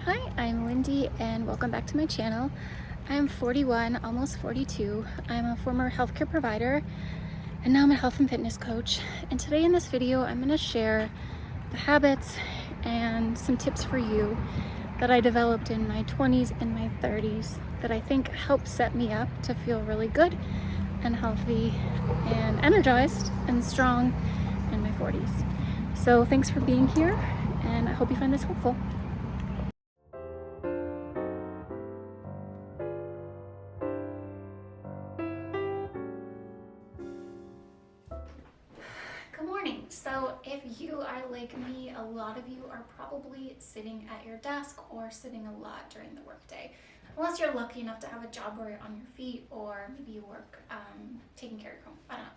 Hi, I'm Lindy and welcome back to my channel. I'm 41, almost 42. I'm a former healthcare provider and now I'm a health and fitness coach. And today in this video, I'm going to share the habits and some tips for you that I developed in my 20s and my 30s that I think help set me up to feel really good and healthy and energized and strong in my 40s. So thanks for being here and I hope you find this helpful. Good morning. So if you are like me, a lot of you are probably sitting at your desk or sitting a lot during the workday. Unless you're lucky enough to have a job where you're on your feet or maybe you work taking care of your home. I don't know.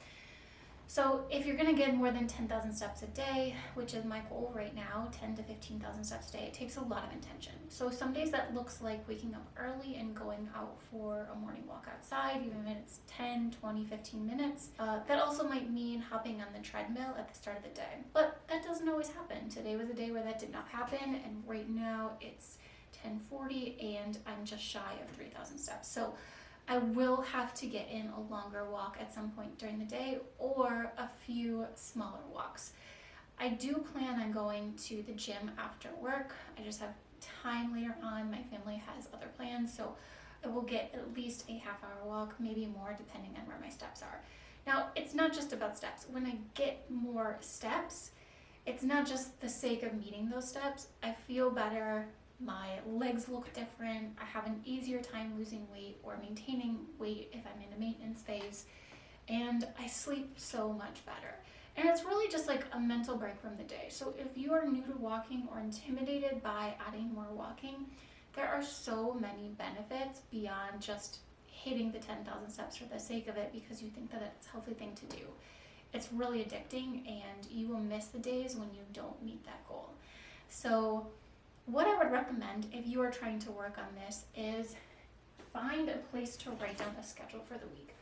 So if you're gonna get more than 10,000 steps a day, which is my goal right now, 10 to 15,000 steps a day, it takes a lot of intention. So some days that looks like waking up early and going out for a morning walk outside, even if it's 10, 20, 15 minutes. That also might mean hopping on the treadmill at the start of the day. But that doesn't always happen. Today was a day where that did not happen, and right now it's 10:40 and I'm just shy of 3,000 steps. So I will have to get in a longer walk at some point during the day or a few smaller walks. I do plan on going to the gym after work. I just have time later on. My family has other plans, so I will get at least a half-hour walk, maybe more depending on where my steps are. Now, it's not just about steps. When I get more steps, it's not just the sake of meeting those steps. I feel better, my legs look different, I have an easier time losing weight or maintaining weight if I'm in a maintenance phase, and I sleep so much better. And it's really just like a mental break from the day. So if you are new to walking or intimidated by adding more walking, there are so many benefits beyond just hitting the 10,000 steps for the sake of it because you think that it's a healthy thing to do. It's really addicting and you will miss the days when you don't meet that goal. So what I would recommend if you are trying to work on this is find a place to write down a schedule for the week.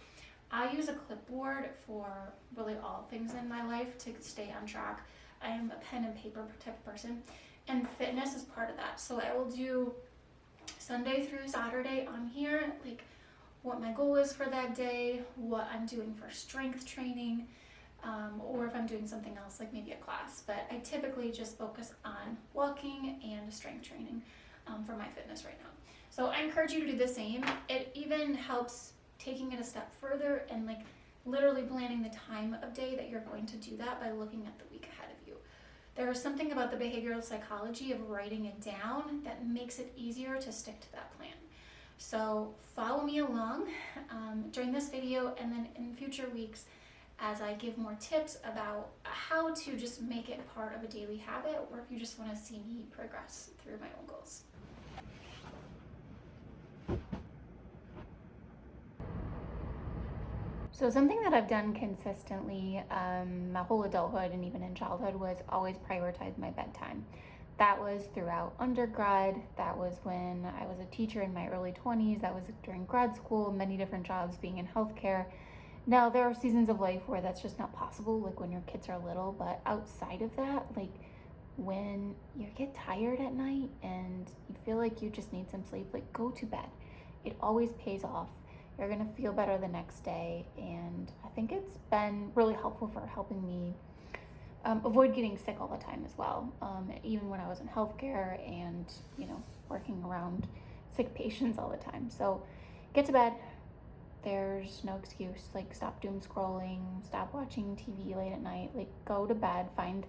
I use a clipboard for really all things in my life to stay on track. I am a pen and paper type of person, and fitness is part of that. So I will do Sunday through Saturday on here, like what my goal is for that day, what I'm doing for strength training, or if I'm doing something else like maybe a class. But I typically just focus on walking and strength training for my fitness right now. So I encourage you to do the same. It even helps taking it a step further and like literally planning the time of day that you're going to do that by looking at the week ahead of you. There is something about the behavioral psychology of writing it down that makes it easier to stick to that plan. So follow me along during this video and then in future weeks as I give more tips about how to just make it part of a daily habit, or if you just want to see me progress through my own goals. So something that I've done consistently my whole adulthood and even in childhood was always prioritize my bedtime. That was throughout undergrad, that was when I was a teacher in my early 20s, that was during grad school, many different jobs being in healthcare. Now, there are seasons of life where that's just not possible, like when your kids are little, but outside of that, like when you get tired at night and you feel like you just need some sleep, like go to bed. It always pays off. You're gonna feel better the next day, and I think it's been really helpful for helping me avoid getting sick all the time as well. Even when I was in healthcare and, working around sick patients all the time. So get to bed. There's no excuse. Like, stop doom scrolling, stop watching TV late at night. Like, go to bed, find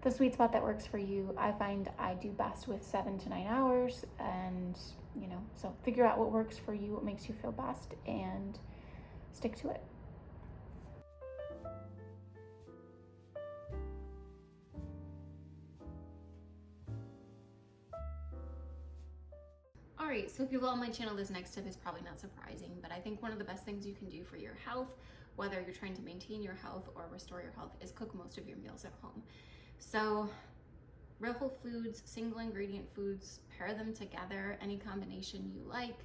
the sweet spot that works for you. I find I do best with 7 to 9 hours, and so figure out what works for you, what makes you feel best, and stick to it. All right, so if you follow my channel, this next tip is probably not surprising, but I think one of the best things you can do for your health, whether you're trying to maintain your health or restore your health, is cook most of your meals at home. So real whole foods, single ingredient foods, pair them together, any combination you like,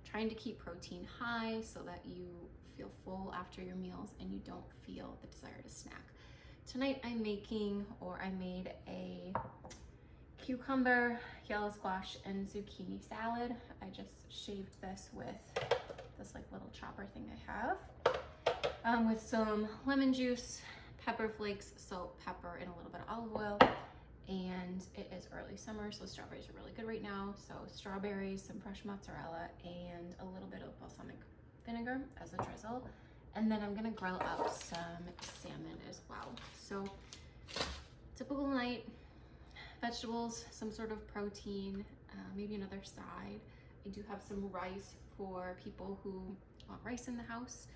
trying to keep protein high so that you feel full after your meals and you don't feel the desire to snack. Tonight I made a cucumber, yellow squash, and zucchini salad. I just shaved this with this like little chopper thing I have, with some lemon juice, pepper flakes, salt, pepper, and a little bit of olive oil. And it is early summer, so strawberries are really good right now. So strawberries, some fresh mozzarella, and a little bit of balsamic vinegar as a drizzle. And then I'm gonna grill up some salmon as well. So typical night, vegetables, some sort of protein, maybe another side. I do have some rice for people who want rice in the house.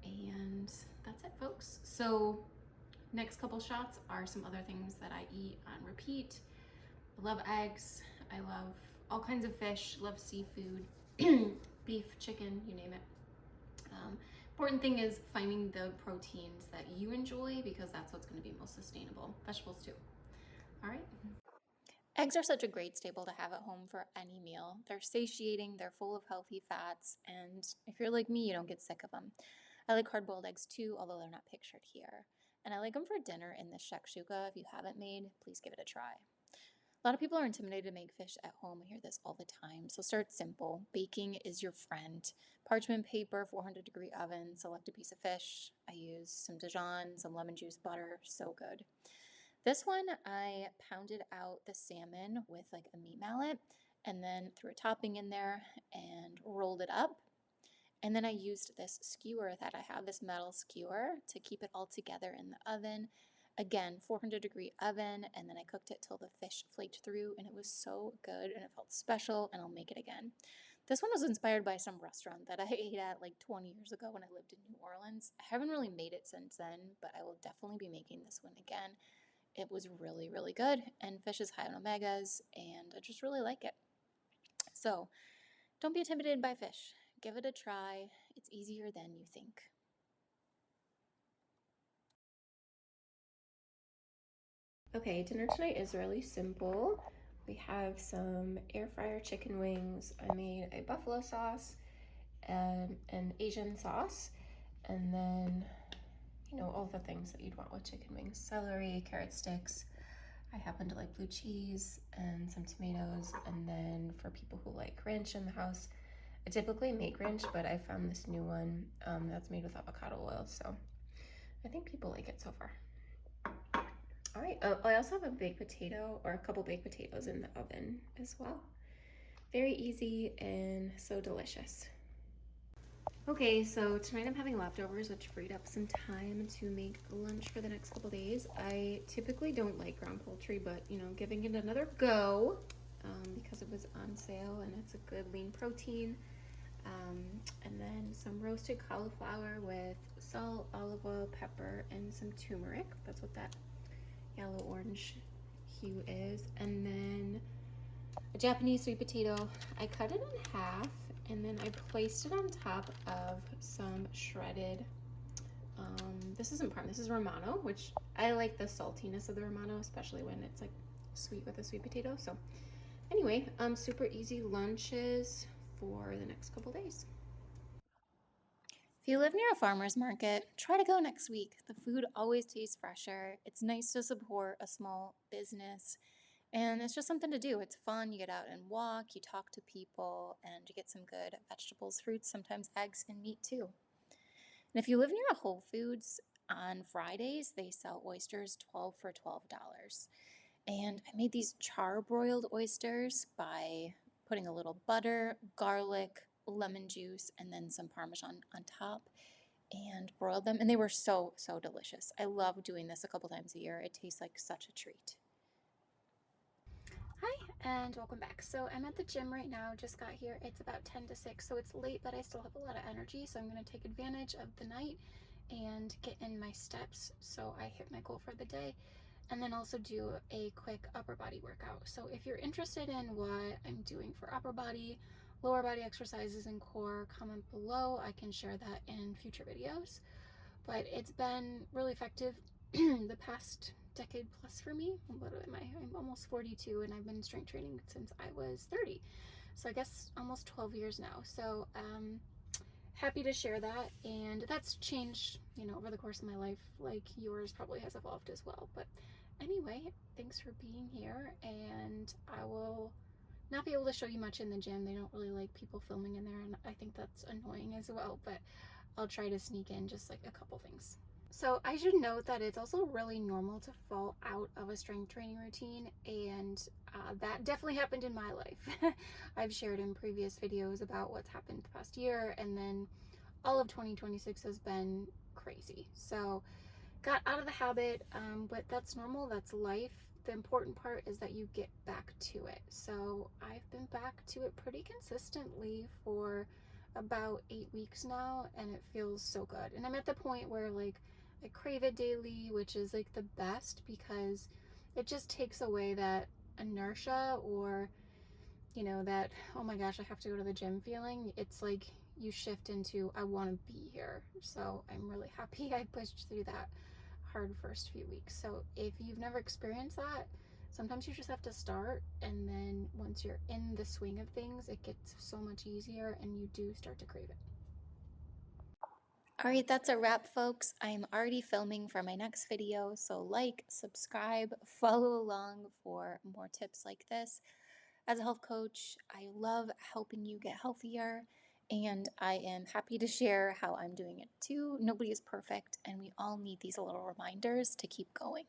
And that's it, folks. So next couple shots are some other things that I eat on repeat. I love eggs. I love all kinds of fish, love seafood, beef, chicken, you name it. Important thing is finding the proteins that you enjoy, because that's what's going to be most sustainable. Vegetables too. All right. Eggs are such a great staple to have at home for any meal. They're satiating, they're full of healthy fats, and if you're like me, you don't get sick of them. I like hard-boiled eggs too, although they're not pictured here. And I like them for dinner in the shakshuka. If you haven't made, please give it a try. A lot of people are intimidated to make fish at home. I hear this all the time. So start simple. Baking is your friend. Parchment paper, 400-degree oven, select a piece of fish. I use some Dijon, some lemon juice, butter, so good. This one, I pounded out the salmon with like a meat mallet and then threw a topping in there and rolled it up. And then I used this skewer that I have, this metal skewer, to keep it all together in the oven. Again, 400-degree oven, and then I cooked it till the fish flaked through, and it was so good, and it felt special, and I'll make it again. This one was inspired by some restaurant that I ate at like 20 years ago when I lived in New Orleans. I haven't really made it since then, but I will definitely be making this one again. It was really, really good, and fish is high in omegas, and I just really like it. So, don't be intimidated by fish. Give it a try. It's easier than you think. Okay, dinner tonight is really simple. We have some air fryer chicken wings. I made a buffalo sauce and an Asian sauce, and then, you know, all the things that you'd want with chicken wings. Celery, carrot sticks. I happen to like blue cheese and some tomatoes. And then for people who like ranch in the house, I typically make ranch, but I found this new one that's made with avocado oil, so I think people like it so far. All right, I also have a baked potato, or a couple baked potatoes in the oven as well. Very easy and so delicious. Okay, so tonight I'm having leftovers, which freed up some time to make lunch for the next couple days. I typically don't like ground poultry, but you know, giving it another go because it was on sale and it's a good lean protein. And then some roasted cauliflower with salt, olive oil, pepper, and some turmeric. That's what that yellow-orange hue is. And then a Japanese sweet potato. I cut it in half, and then I placed it on top of some shredded, this isn't Parm, this is Romano, which I like the saltiness of the Romano, especially when it's like sweet with a sweet potato. So anyway, super easy lunches for the next couple days. If you live near a farmer's market, try to go next week. The food always tastes fresher. It's nice to support a small business, and it's just something to do. It's fun. You get out and walk, you talk to people, and you get some good vegetables, fruits, sometimes eggs, and meat too. And if you live near a Whole Foods, on Fridays, they sell oysters 12 for $12. And I made these char-broiled oysters by putting a little butter, garlic, lemon juice, and then some Parmesan on top, and broiled them. And they were so, so delicious. I love doing this a couple times a year. It tastes like such a treat. Hi, and welcome back. So I'm at the gym right now, just got here. It's about 10 to 6, so it's late, but I still have a lot of energy. So I'm going to take advantage of the night and get in my steps so I hit my goal for the day. And then also do a quick upper body workout. So if you're interested in what I'm doing for upper body, lower body exercises, and core, comment below. I can share that in future videos. But it's been really effective the past decade plus for me. What am I? I'm almost 42, and I've been strength training since I was 30. So I guess almost 12 years now. So happy to share that. And that's changed, you know, over the course of my life, like yours probably has evolved as well. But anyway, thanks for being here, and I will not be able to show you much in the gym. They don't really like people filming in there, and I think that's annoying as well, but I'll try to sneak in just like a couple things. So I should note that it's also really normal to fall out of a strength training routine, and that definitely happened in my life. I've shared in previous videos about what's happened the past year, and then all of 2026 has been crazy. So got out of the habit, but that's normal, that's life. The important part is that you get back to it. So I've been back to it pretty consistently for about 8 weeks now, and it feels so good. And I'm at the point where like I crave it daily, which is like the best because it just takes away that inertia, or that, oh my gosh, I have to go to the gym feeling. It's like you shift into, I want to be here. So I'm really happy I pushed through that hard first few weeks. So if you've never experienced that, sometimes you just have to start, and then once you're in the swing of things, it gets so much easier and you do start to crave it. All right, that's a wrap, folks. I'm already filming for my next video, so like, subscribe, follow along for more tips like this. As a health coach, I love helping you get healthier, and I am happy to share how I'm doing it too. Nobody is perfect, and we all need these little reminders to keep going.